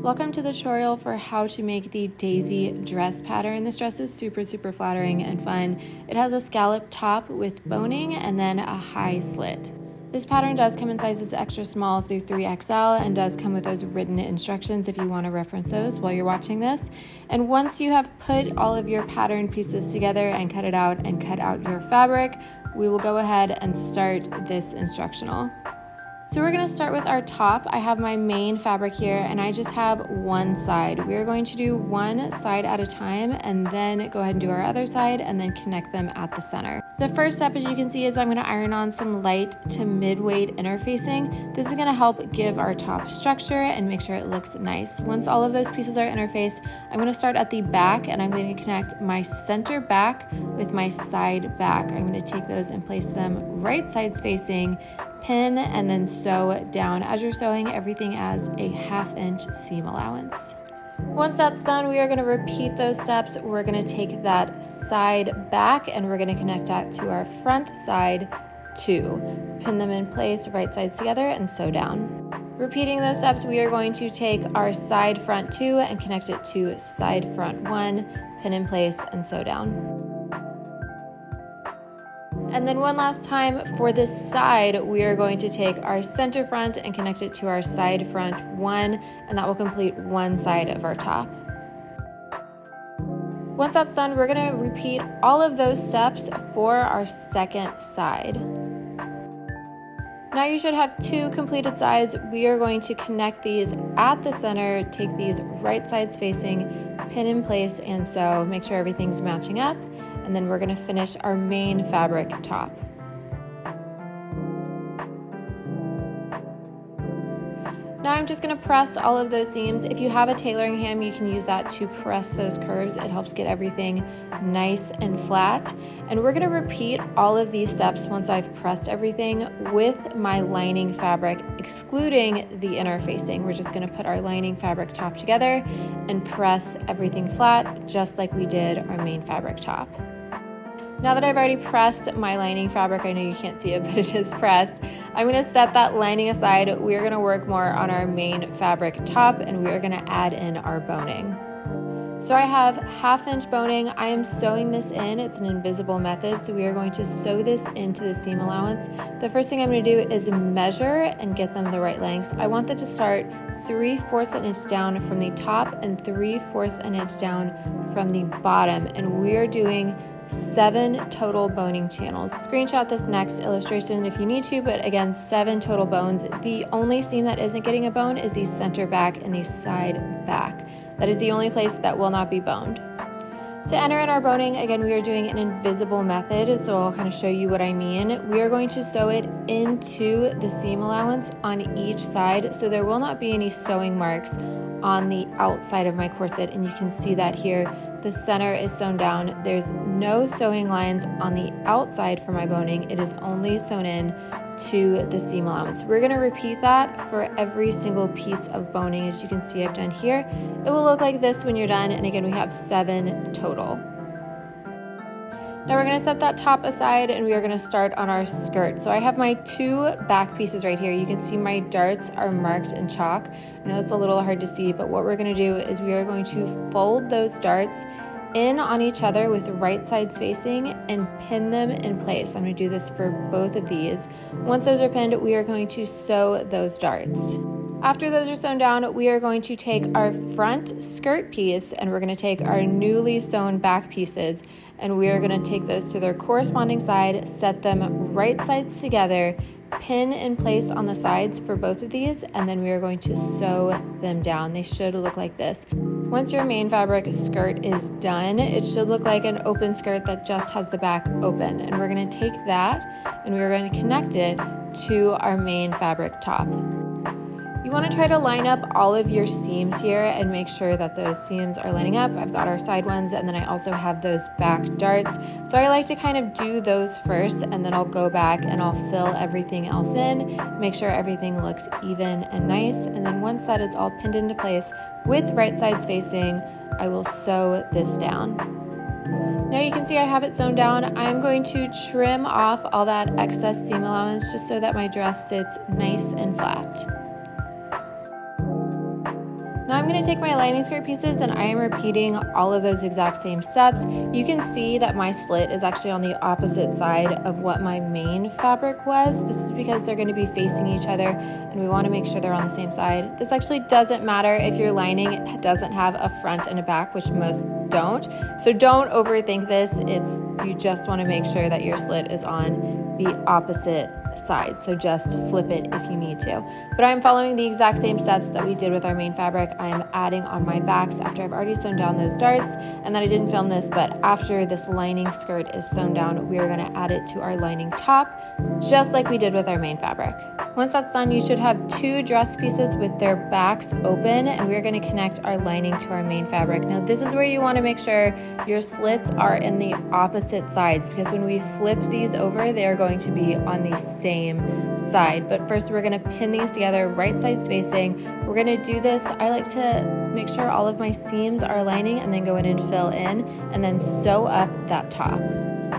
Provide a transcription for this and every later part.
Welcome to the tutorial for how to make the daisy dress pattern. This dress is super flattering and fun. It has a scallop top with boning and then a high slit. This pattern does come in sizes extra small through 3XL and does come with those written instructions if you want to reference those while you're watching this. And once you have put all of your pattern pieces together and cut it out and cut out your fabric, we will go ahead and start this instructional. So we're going to start with our top. I have my main fabric here and I just have one side. We're going to do one side at a time and then go ahead and do our other side and then connect them at the center. The first step, as you can see, is I'm going to iron on some light to mid-weight interfacing. This is going to help give our top structure and make sure it looks nice. Once all of those pieces are interfaced, I'm going to start at the back and I'm going to connect my center back with my side back. I'm going to take those and place them right sides facing, pin, and then sew down. As you're sewing, everything as a 1/2 inch seam allowance. Once that's done, we are going to repeat those steps. We're going to take that side back and we're going to connect that to our front side two. Pin them in place, right sides together, and sew down. Repeating those steps, we are going to take our side front two and connect it to side front one, pin in place, and sew down. And then one last time for this side, we are going to take our center front and connect it to our side front one, and that will complete one side of our top. Once that's done, we're going to repeat all of those steps for our second side. Now you should have two completed sides. We are going to connect these at the center, take these right sides facing, pin in place, and sew. Make sure everything's matching up. And then we're going to finish our main fabric top. Now I'm just going to press all of those seams. If you have a tailoring ham, you can use that to press those curves. It helps get everything nice and flat. And we're going to repeat all of these steps once I've pressed everything with my lining fabric, excluding the interfacing. We're just going to put our lining fabric top together and press everything flat, just like we did our main fabric top. Now that I've already pressed my lining fabric, I know you can't see it, but it is pressed. I'm going to set that lining aside. We're going to work more on our main fabric top and we are going to add in our boning. So I have 1/2 inch boning. I am sewing this in. It's an invisible method, so we are going to sew this into the seam allowance. The first thing I'm going to do is measure and get them the right lengths. I want them to start 3/4 an inch down from the top and 3/4 an inch down from the bottom, and we are doing 7 total boning channels. Screenshot this next illustration if you need to, but again, 7 total bones. The only seam that isn't getting a bone is the center back and the side back. That is the only place that will not be boned. To enter in our boning, again, we are doing an invisible method, so I'll kind of show you what I mean. We are going to sew it into the seam allowance on each side, so there will not be any sewing marks on the outside of my corset, and you can see that here. The center is sewn down. There's no sewing lines on the outside for my boning. It is only sewn in to the seam allowance. We're going to repeat that for every single piece of boning. As you can see, I've done here. It will look like this when you're done, and again, we have 7 total. Now we're going to set that top aside and we are going to start on our skirt. So I have my 2 back pieces right here. You can see my darts are marked in chalk. I know it's a little hard to see, but what we're going to do is we are going to fold those darts in on each other with right sides facing and pin them in place. I'm going to do this for both of these. Once those are pinned, we are going to sew those darts. After those are sewn down, we are going to take our front skirt piece and we're going to take our newly sewn back pieces and we are going to take those to their corresponding side, set them right sides together, pin in place on the sides for both of these, and then we are going to sew them down. They should look like this. Once your main fabric skirt is done, it should look like an open skirt that just has the back open. And we're going to take that and we're going to connect it to our main fabric top. You want to try to line up all of your seams here and make sure that those seams are lining up. I've got our side ones and then I also have those back darts. So I like to kind of do those first and then I'll go back and I'll fill everything else in, make sure everything looks even and nice. And then once that is all pinned into place with right sides facing, I will sew this down. Now you can see I have it sewn down. I'm going to trim off all that excess seam allowance just so that my dress sits nice and flat. Now I'm going to take my lining skirt pieces and I am repeating all of those exact same steps. You can see that my slit is actually on the opposite side of what my main fabric was. This is because they're going to be facing each other and we want to make sure they're on the same side. This actually doesn't matter if your lining doesn't have a front and a back, which most don't. So don't overthink this. You just want to make sure that your slit is on the opposite side. So just flip it if you need to. But I'm following the exact same steps that we did with our main fabric. I am adding on my backs after I've already sewn down those darts, and then I didn't film this, but after this lining skirt is sewn down, we are going to add it to our lining top, just like we did with our main fabric. Once that's done, you should have two dress pieces with their backs open, and we're going to connect our lining to our main fabric. Now this is where you want to make sure your slits are in the opposite sides, because when we flip these over, they are going to be on the same side. But first we're going to pin these together right side spacing. We're going to do this. I like to make sure all of my seams are lining and then go in and fill in and then sew up that top.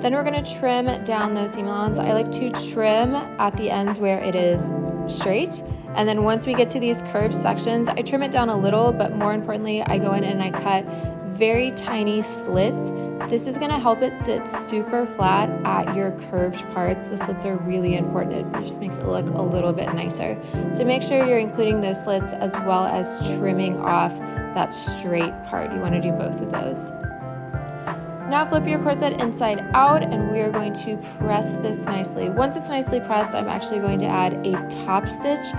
Then we're going to trim down those seam allowance. I like to trim at the ends where it is straight. And then once we get to these curved sections, I trim it down a little, but more importantly, I go in and I cut very tiny slits. This is going to help it sit super flat at your curved parts. The slits are really important. It just makes it look a little bit nicer. So make sure you're including those slits as well as trimming off that straight part. You want to do both of those. Now flip your corset inside out and we are going to press this nicely. Once it's nicely pressed, I'm actually going to add a top stitch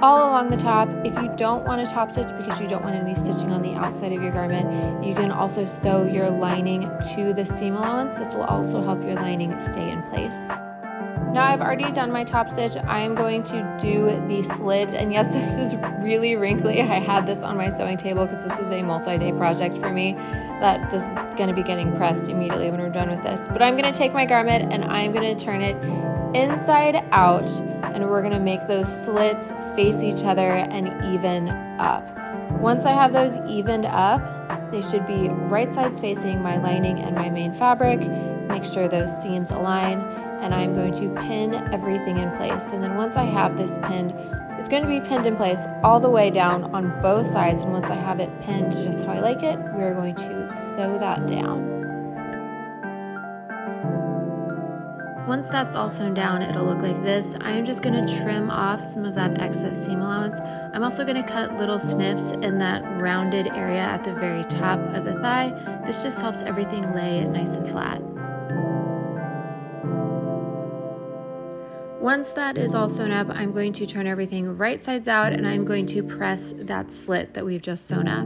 all along the top. If you don't want a top stitch because you don't want any stitching on the outside of your garment, you can also sew your lining to the seam allowance. This will also help your lining stay in place. Now I've already done my top stitch. I am going to do the slit, and yes, this is really wrinkly. I had this on my sewing table because this was a multi-day project for me, that this is going to be getting pressed immediately when we're done with this. But I'm going to take my garment and I'm going to turn it inside out, and we're going to make those slits face each other and even up. Once I have those evened up, they should be right sides facing my lining and my main fabric. Make sure those seams align, and I'm going to pin everything in place. And then once I have this pinned, it's going to be pinned in place all the way down on both sides. And once I have it pinned just how I like it, we're going to sew that down. Once that's all sewn down, it'll look like this. I'm just going to trim off some of that excess seam allowance. I'm also going to cut little snips in that rounded area at the very top of the thigh. This just helps everything lay nice and flat. Once that is all sewn up, I'm going to turn everything right sides out and I'm going to press that slit that we've just sewn up.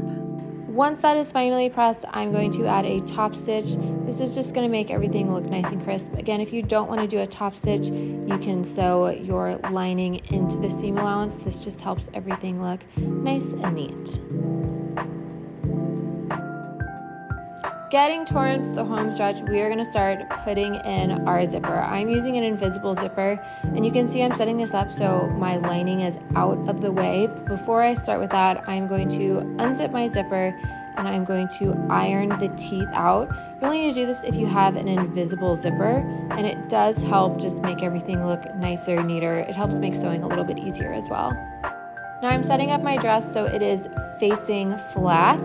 Once that is finally pressed, I'm going to add a top stitch. This is just going to make everything look nice and crisp. Again, if you don't want to do a top stitch, you can sew your lining into the seam allowance. This just helps everything look nice and neat. Getting towards the home stretch, we are going to start putting in our zipper. I'm using an invisible zipper, and you can see I'm setting this up so my lining is out of the way. Before I start with that, I'm going to unzip my zipper and I'm going to iron the teeth out. You only need to do this if you have an invisible zipper, and it does help just make everything look nicer, neater. It helps make sewing a little bit easier as well. Now I'm setting up my dress so it is facing flat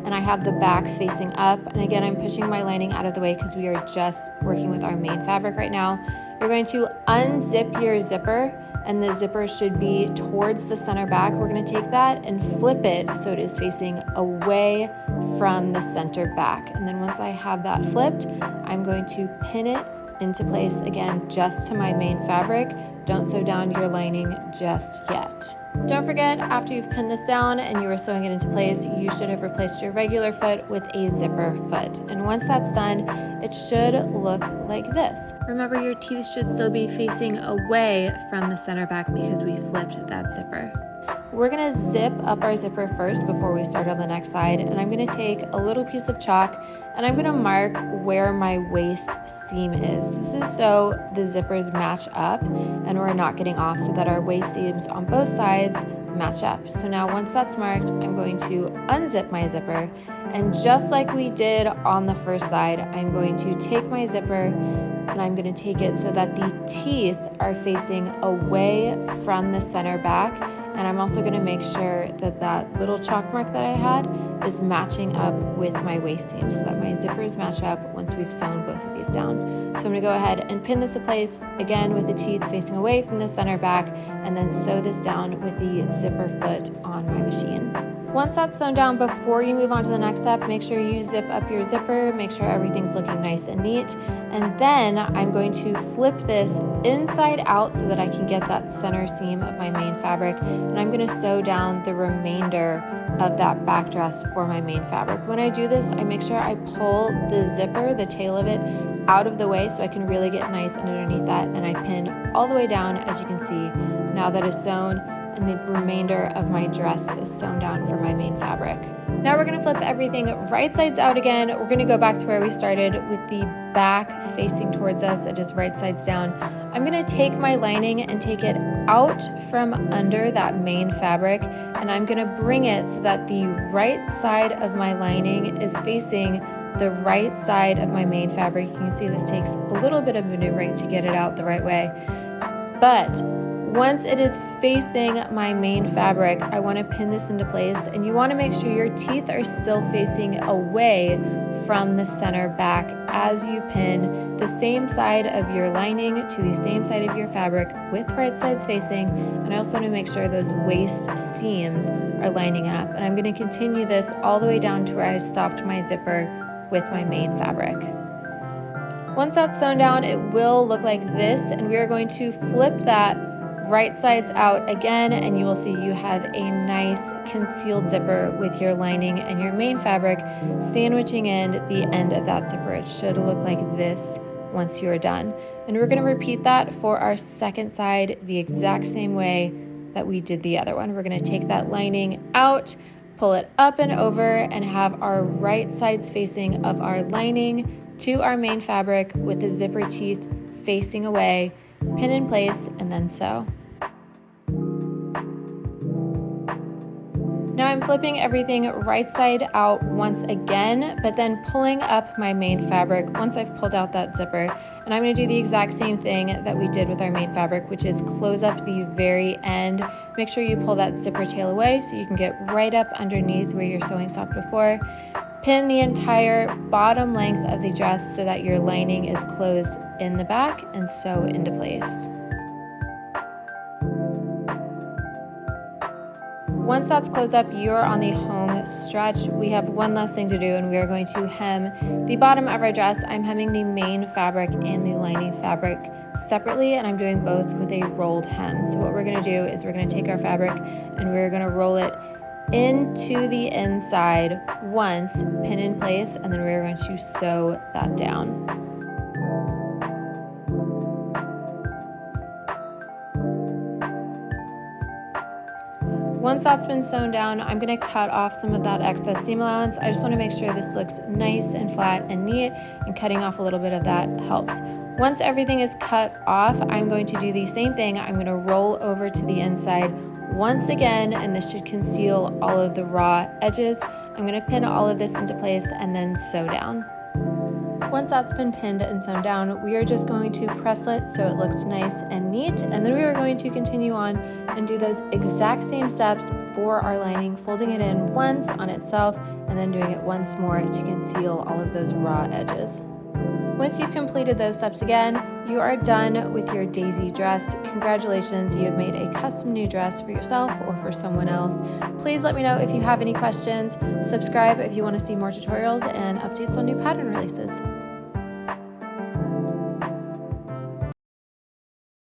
and I have the back facing up. And again, I'm pushing my lining out of the way because we are just working with our main fabric right now. You're going to unzip your zipper, and the zipper should be towards the center back. We're going to take that and flip it so it is facing away from the center back. And then once I have that flipped, I'm going to pin it into place again just to my main fabric. Don't sew down your lining just yet. Don't forget, after you've pinned this down and you are sewing it into place, you should have replaced your regular foot with a zipper foot. And once that's done, it should look like this. Remember, your teeth should still be facing away from the center back because we flipped that zipper. We're going to zip up our zipper first before we start on the next side, and I'm going to take a little piece of chalk and I'm going to mark where my waist seam is. This is so the zippers match up and we're not getting off, so that our waist seams on both sides match up. So now once that's marked, I'm going to unzip my zipper, and just like we did on the first side, I'm going to take my zipper and I'm going to take it so that the teeth are facing away from the center back, And I'm also going to make sure that that little chalk mark that I had is matching up with my waist seam so that my zippers match up once we've sewn both of these down. So I'm going to go ahead and pin this in place again with the teeth facing away from the center back, and then sew this down with the zipper foot on my machine. Once that's sewn down, before you move on to the next step, make sure you zip up your zipper, make sure everything's looking nice and neat. And then I'm going to flip this inside out so that I can get that center seam of my main fabric. And I'm going to sew down the remainder of that back dress for my main fabric. When I do this, I make sure I pull the zipper, the tail of it, out of the way so I can really get nice underneath that. And I pin all the way down, as you can see, now that it's sewn. And the remainder of my dress is sewn down for my main fabric. Now we're going to flip everything right sides out again. We're going to go back to where we started with the back facing towards us. It is right sides down. I'm going to take my lining and take it out from under that main fabric, and I'm going to bring it so that the right side of my lining is facing the right side of my main fabric. You can see this takes a little bit of maneuvering to get it out the right way, but once it is facing my main fabric, I want to pin this into place, and you want to make sure your teeth are still facing away from the center back as you pin the same side of your lining to the same side of your fabric with right sides facing. And I also want to make sure those waist seams are lining up. And I'm going to continue this all the way down to where I stopped my zipper with my main fabric. Once that's sewn down, it will look like this, and we are going to flip that right sides out again, and you will see you have a nice concealed zipper with your lining and your main fabric sandwiching in the end of that zipper. It should look like this once you are done. And we're going to repeat that for our second side the exact same way that we did the other one. We're going to take that lining out, pull it up and over, and have our right sides facing of our lining to our main fabric with the zipper teeth facing away, pin in place, and then sew. Now I'm flipping everything right side out once again, but then pulling up my main fabric once I've pulled out that zipper. And I'm going to do the exact same thing that we did with our main fabric, which is close up the very end. Make sure you pull that zipper tail away so you can get right up underneath where your sewing stopped before. Pin the entire bottom length of the dress so that your lining is closed in the back, and sew into place. Once that's closed up, you're on the home stretch. We have one last thing to do, and we are going to hem the bottom of our dress. I'm hemming the main fabric and the lining fabric separately, and I'm doing both with a rolled hem. So what we're going to do is we're going to take our fabric and we're going to roll it into the inside once, pin in place, and then we're going to sew that down. Once that's been sewn down, I'm going to cut off some of that excess seam allowance. I just want to make sure this looks nice and flat and neat, and cutting off a little bit of that helps. Once everything is cut off, I'm going to do the same thing. I'm going to roll over to the inside once again, and this should conceal all of the raw edges. I'm going to pin all of this into place and then sew down. Once that's been pinned and sewn down, we are just going to press it so it looks nice and neat, and then we are going to continue on and do those exact same steps for our lining, folding it in once on itself and then doing it once more to conceal all of those raw edges. Once you've completed those steps again, you are done with your daisy dress. Congratulations, you have made a custom new dress for yourself or for someone else. Please let me know if you have any questions. Subscribe if you want to see more tutorials and updates on new pattern releases.